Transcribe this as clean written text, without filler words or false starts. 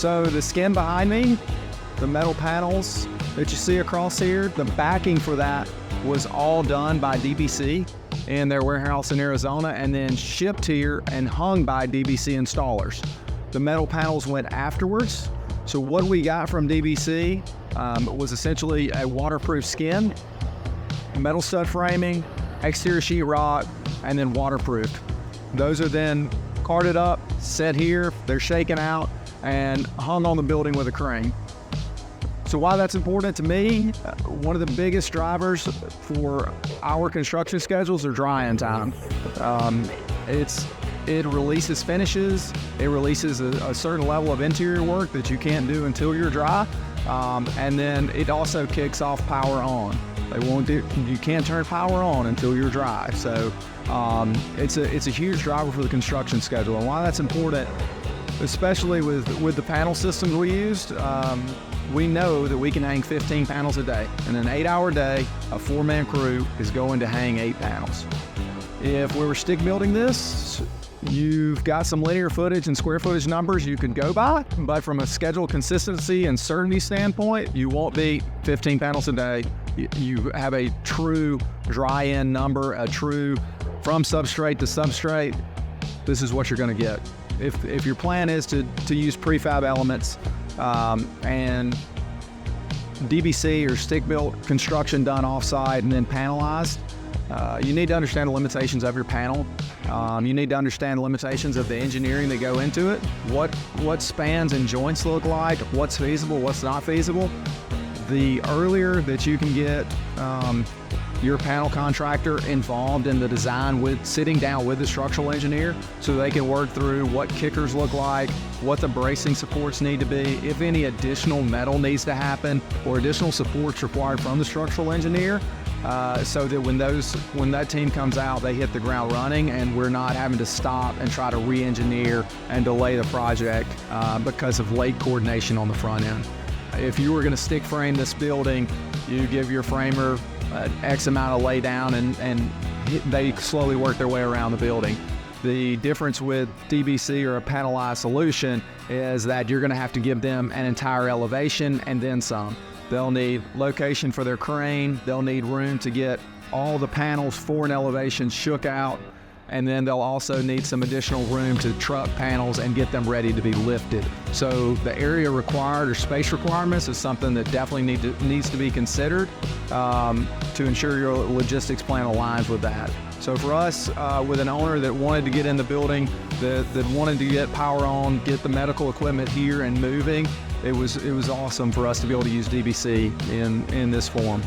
So the skin behind me, the metal panels that you see across here, the backing for that was all done by DBC in their warehouse in Arizona and then shipped here and hung by DBC installers. The metal panels went afterwards. So what we got from DBC was essentially a waterproof skin, metal stud framing, exterior sheetrock, and then waterproofed. Those are then carted up, set here, they're shaken out, and hung on the building with a crane. So why that's important to me, one of the biggest drivers for our construction schedules are dry-in time. It releases finishes, it releases a certain level of interior work that you can't do until you're dry, and then it also kicks off power on. You can't turn power on until you're dry. So it's a huge driver for the construction schedule. And why that's important, especially with the panel systems we used, we know that we can hang 15 panels a day. In an 8-hour day, a 4-man crew is going to hang 8 panels. If we were stick building this, you've got some linear footage and square footage numbers you can go by, but from a schedule consistency and certainty standpoint, you won't beat 15 panels a day. You have a true dry-in number, a true from substrate to substrate. This is what you're going to get. If your plan is to use prefab elements and DBC or stick-built construction done off-site and then panelized, you need to understand the limitations of your panel. You need to understand the limitations of the engineering that go into it, what spans and joints look like, what's feasible, what's not feasible. The earlier that you can get your panel contractor involved in the design, with sitting down with the structural engineer so they can work through what kickers look like, what the bracing supports need to be, if any additional metal needs to happen or additional supports required from the structural engineer, so that when that team comes out, they hit the ground running and we're not having to stop and try to re-engineer and delay the project because of late coordination on the front end. If you were going to stick frame this building, you give your framer X amount of lay down and they slowly work their way around the building. The difference with DBC or a panelized solution is that you're going to have to give them an entire elevation and then some. They'll need location for their crane, they'll need room to get all the panels for an elevation shook out, and then they'll also need some additional room to truck panels and get them ready to be lifted. So the area required or space requirements is something that definitely needs to be considered to ensure your logistics plan aligns with that. So for us, with an owner that wanted to get in the building, that wanted to get power on, get the medical equipment here and moving, it was awesome for us to be able to use DBC in this form.